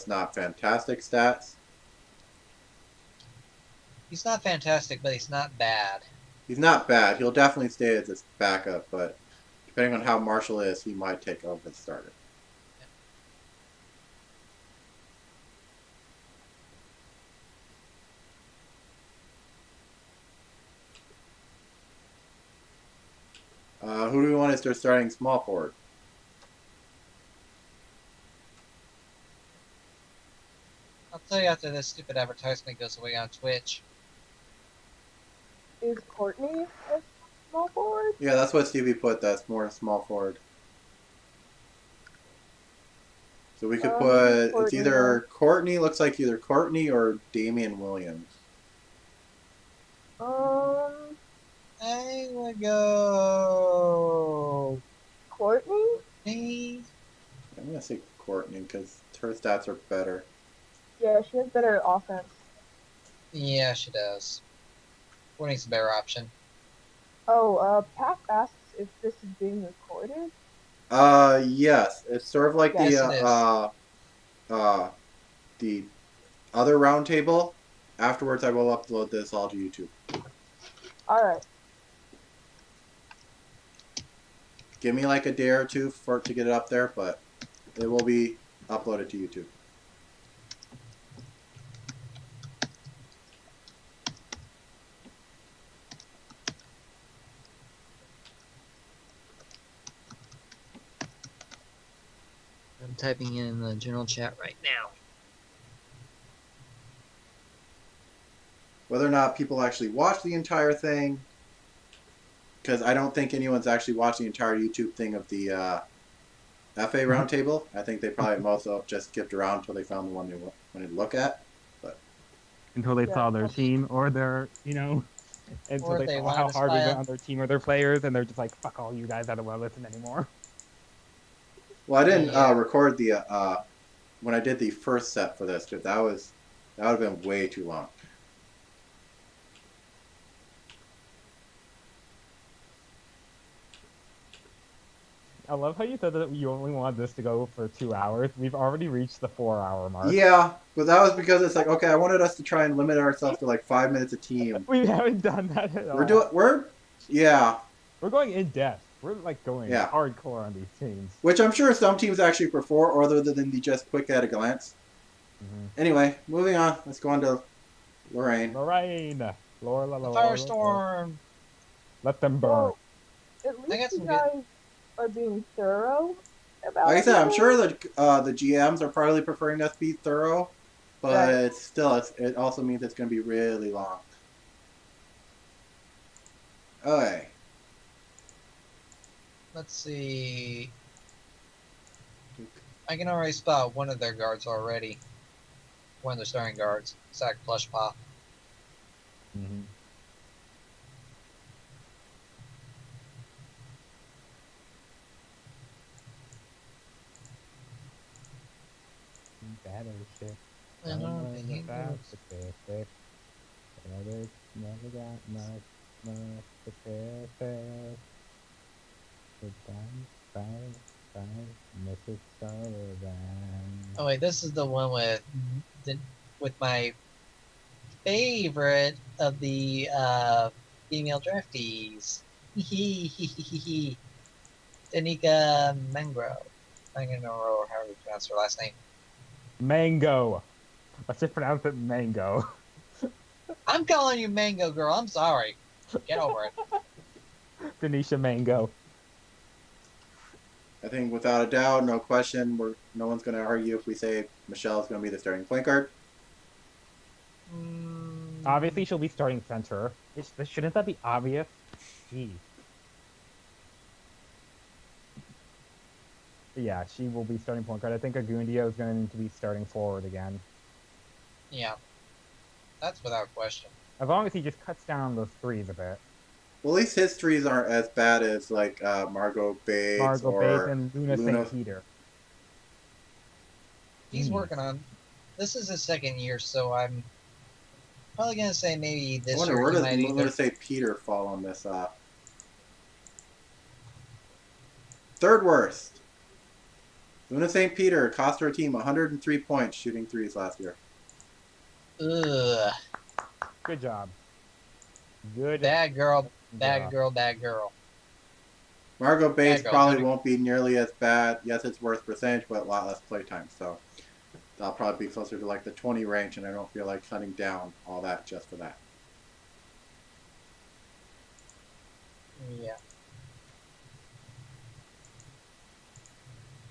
it's not fantastic stats. He's not fantastic, but he's not bad. He's not bad. He'll definitely stay as his backup, but depending on how Marshall is, he might take over the starter. Who do we want as their starting small forward? I'll tell you after this stupid advertisement goes away on Twitch. Is Courtney a small forward? Yeah, that's what Stevie put. That's more small forward. So we could put Courtney. it's either Courtney. Looks like either Courtney or Damian Williams. I would go Courtney. me. I'm gonna say Courtney because her stats are better. Yeah, she has better offense. Yeah, she does. Courtney's a better option. Oh, Pat asks if this is being recorded. Yes. It's sort of like Yes, the other round table. Afterwards, I will upload this all to YouTube. All right. Give me like a day or two for it to get it up there, but it will be uploaded to YouTube. I'm typing in the general chat right now. Whether or not people actually watch the entire thing, because I don't think anyone's actually watched the entire YouTube thing of the FA roundtable. I think they probably most of just skipped around until they found the one they wanted to look at. But until they saw their team or their, until they saw how hard we went on their team or their players, and they're just like, fuck all you guys, I don't want to listen anymore. Well, I didn't record the when I did the first set for this, because that would have been way too long. I love how you said that you only wanted this to go for 2 hours. We've already reached the 4-hour mark. Yeah, but that was because it's like, okay, I wanted us to try and limit ourselves to like 5 minutes a team. We haven't done that at all. We're going in depth. We're like going hardcore on these teams. Which I'm sure some teams actually prefer, other than the just quick at a glance. Anyway, moving on. Let's go on to Lorraine. Firestorm. Let them burn. Well, at least you guys are being thorough about it. Like I said, I'm sure that the GMs are probably preferring us to be thorough, but still, it also means it's going to be really long. Okay. Let's see. I can already spot one of their guards already. One of their starting guards. Zach Plushpaw. Better shit. I know. Never got much to prepare. Oh wait, this is the one with my favorite of the female draftees. Danica Mangro. Or however you pronounce her last name. Mango. Let's just pronounce it Mango. I'm calling you Mango Girl. I'm sorry. Get over it. Denisha Mango. I think without a doubt, no question, no one's going to argue if we say Michelle's going to be the starting point guard. Obviously, she'll be starting center. Shouldn't that be obvious? Jeez. Yeah, she will be starting point guard. I think Agundia is going to need to be starting forward again. Yeah. That's without question. As long as he just cuts down those threes a bit. Well, at least his threes aren't as bad as like Margot Bates and Luna St. Peter. He's working on. This is his second year, so I'm probably gonna say maybe this year. Where does Luna St. Peter fall on this? Third worst. Luna St. Peter cost her team 103 points shooting threes last year. Ugh. Good job. Good. Bad girl. Bad job. girl. Bad girl. Margot Bates Bad girl. probably won't be nearly as bad. Yes, it's worth percentage, but a lot less playtime. So I'll probably be closer to like the 20 range, and I don't feel like cutting down all that just for that. Yeah.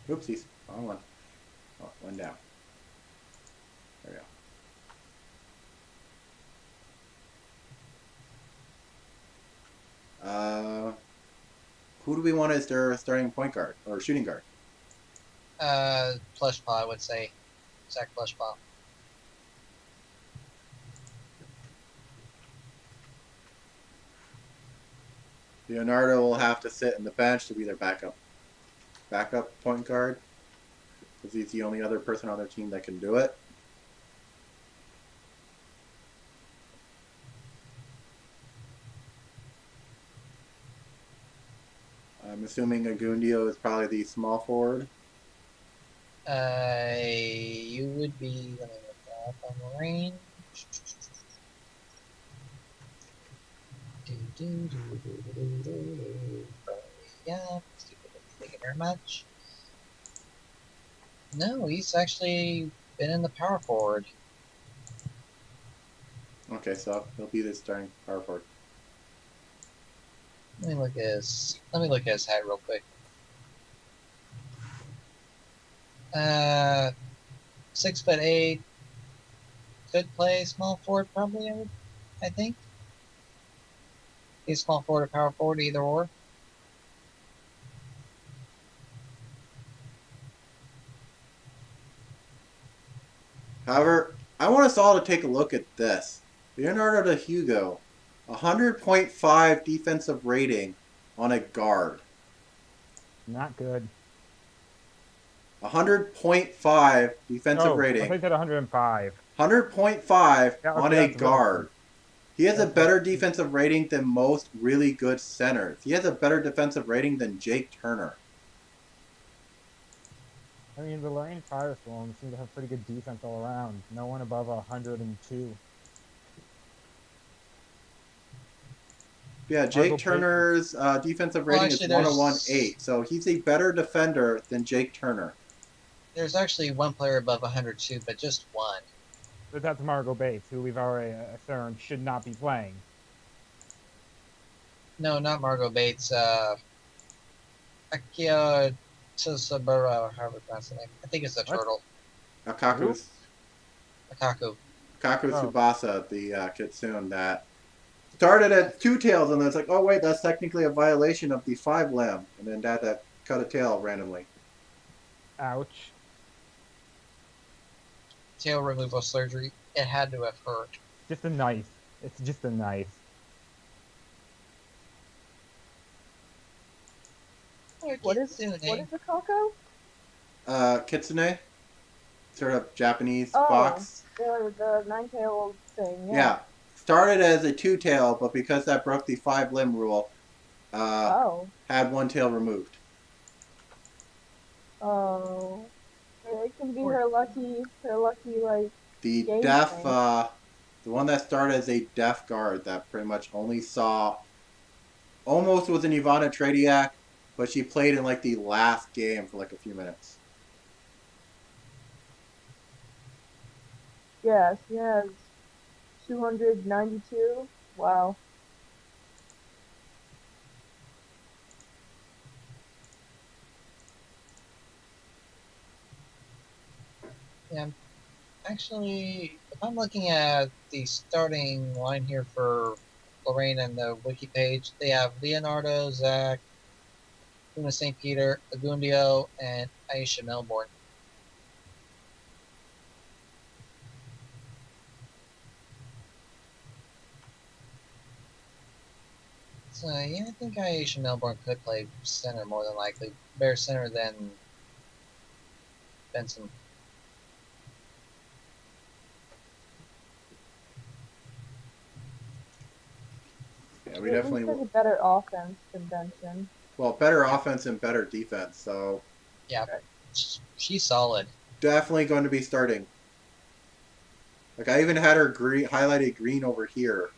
Oopsies. Wrong one. Oh, one down. There we go. Who do we want as their starting point guard or shooting guard? Plushpaw, I would say. Zach Plushpaw. Leonardo will have to sit in the bench to be their backup point guard, because he's the only other person on their team that can do it. I'm assuming Agundio is probably the small forward. You would be. Let me look that up on the range. Yeah, thank you very much. No, he's actually been in the power forward. Okay, so he'll be the starting power forward. Let me look at his height real quick. 6'8". Could play small forward probably. I think. He's small forward or power forward, either or. However, I want us all to take a look at this. Leonardo de Hugo, 100.5 defensive rating on a guard. Not good. 100.5 defensive rating. I think that 105. 100.5 on a that's guard. really He has a better defensive rating than most really good centers. He has a better defensive rating than Jake Turner. I mean, the Lorraine Firestorm seem to have pretty good defense all around. No one above 102. Yeah, Jake Turner's defensive rating is 101.8, so he's a better defender than Jake Turner. There's actually one player above 102, but just one. But that's Margot Bates, who we've already affirmed should not be playing. No, not Margot Bates. Akio Tsubara, or however you pronounce the name. I think it's a turtle. Akaku Oh. Tsubasa, the kitsune that started at two tails, and then it's like, oh wait, that's technically a violation of the 5 limb, and then that cut a tail randomly. Ouch. Tail removal surgery. It had to have hurt. Just a knife. It's just a knife. What is a Kako? Kitsune, sort of Japanese Oh. fox. The 9-tailed thing. Yeah, started as a 2-tail, but because that broke the 5 limb rule, had 1 tail removed. Oh. It can be her lucky like. The game deaf, thing. the one that started as a deaf guard that pretty much only saw, almost was an Ivana Tradiak, but she played in like the last game for like a few minutes. Yeah, she has 292. Wow. Yeah. Actually, if I'm looking at the starting line here for Lorraine and the wiki page, they have Leonardo, Zach, Luna St. Peter, Agundio, and Aisha Melbourne. So yeah, I think Aisha Melbourne could play center more than likely. Better center than Benson. Yeah, we At definitely least has a better offense than Benson. well, better offense and better defense. So Yeah. She's solid. Definitely going to be starting. Like I even had her green highlighted green over here.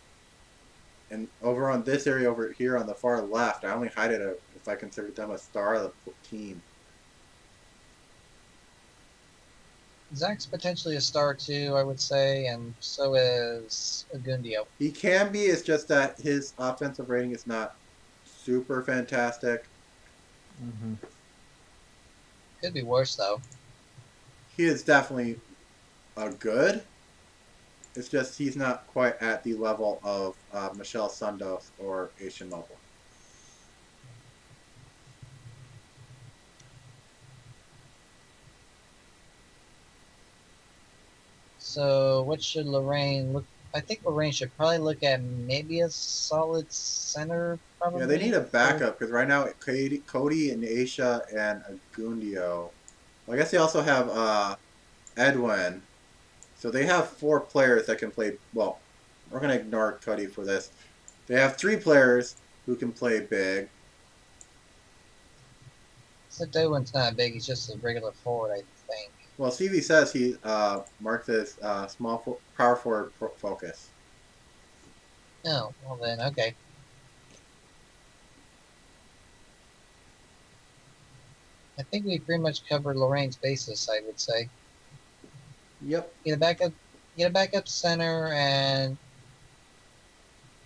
And over on this area over here on the far left, I only hided it if I considered them a star of the team. Zach's potentially a star too, I would say, and so is Agundio. He can be, it's just that his offensive rating is not super fantastic. Mm-hmm. Could be worse though. He is definitely a good. It's just he's not quite at the level of Michelle Sundos or Asian Noble. So what should Lorraine look? I think Lorraine should probably look at maybe a solid center. Probably. Yeah, they need a backup because right now Cody and Aisha and Agundio. Well, I guess they also have Edwin. So they have 4 players that can play. Well, we're gonna ignore Cody for this. They have 3 players who can play big. Except Edwin's not big. He's just a regular forward, I think. Well, CV says he marked as power forward focus. Oh, well then, okay. I think we pretty much covered Lorraine's basis, I would say. Yep. Get a backup center, and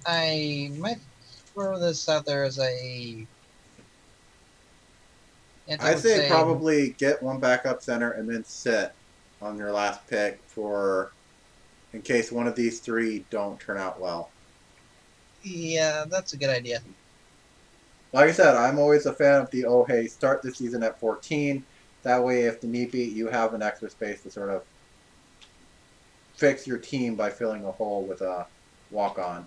I might throw this out there as a. I'd say probably get one backup center and then sit on your last pick for in case one of these 3 don't turn out well. Yeah, that's a good idea. Like I said, I'm always a fan of the hey, start the season at 14. That way, if the need be, you have an extra space to sort of fix your team by filling a hole with a walk-on.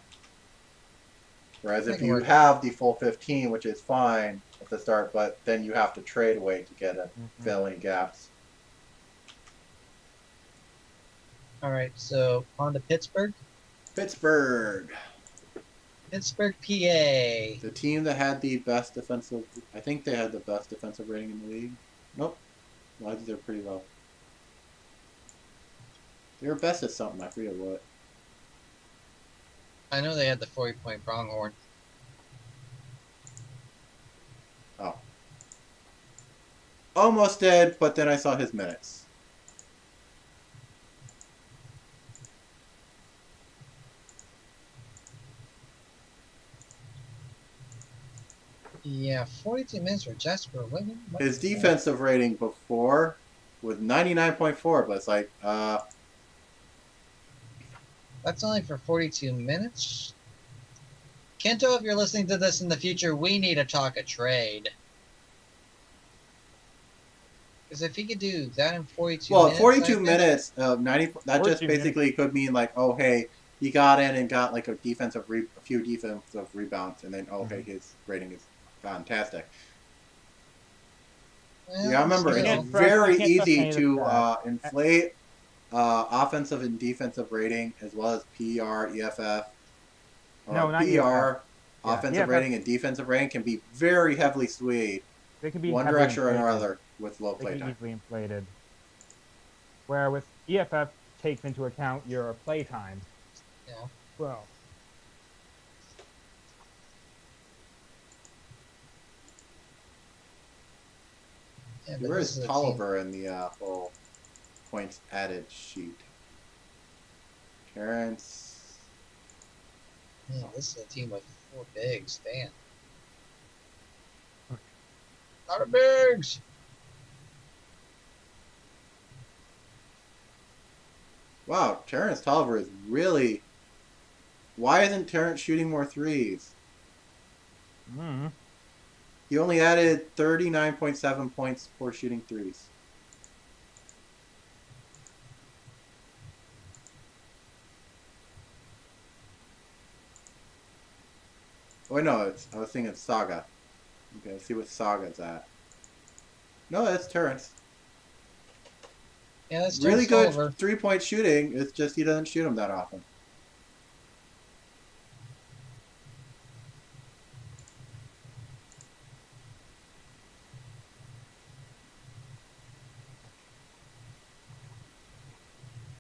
Whereas if you have the full 15, which is fine at the start, but then you have to trade away to get it, fill any gaps. All right, so on to Pittsburgh. Pittsburgh, PA. the team that had the best defensive. I think they had the best defensive rating in the league. Nope, well, I think they're pretty low. They were best at something. I forget what. I know they had the 40-point pronghorn. Oh. Almost did, but then I saw his minutes. Yeah, 42 minutes for Jasper Wiggin. His defensive rating before was 99.4, but it's like, That's only for 42 minutes? Kento, if you're listening to this in the future, we need to talk a trade. Because if he could do that in 42 minutes... Well, 42 minutes of 90, that just basically could mean like, oh, hey, he got in and got like a few defensive rebounds, and then, oh, hey, his rating is fantastic. Well, Yeah, I remember it's very easy to inflate offensive and defensive rating as well as PER, EFF. No, not PER, EFF. offensive rating and defensive rating can be very heavily swayed They can be one heavily direction or inflated. another with low They play can time. easily inflated. Where with EFF takes into account your play time. Yeah. Well. Yeah, but Where this is is a Tolliver in the whole points added sheet? Terrence. team. Yeah, this is a team with 4 bigs. Damn. Not a bigs! Wow, Terrence Tolliver is really. Why isn't Terrence shooting more threes? Mm-hmm. He only added 39.7 points for shooting threes. Oh, wait, no, I was thinking Saga. Okay, let's see what Saga's at. No, that's Terrence. Yeah, that's Really Terrence good Tolliver. 3-point shooting. It's just he doesn't shoot them that often.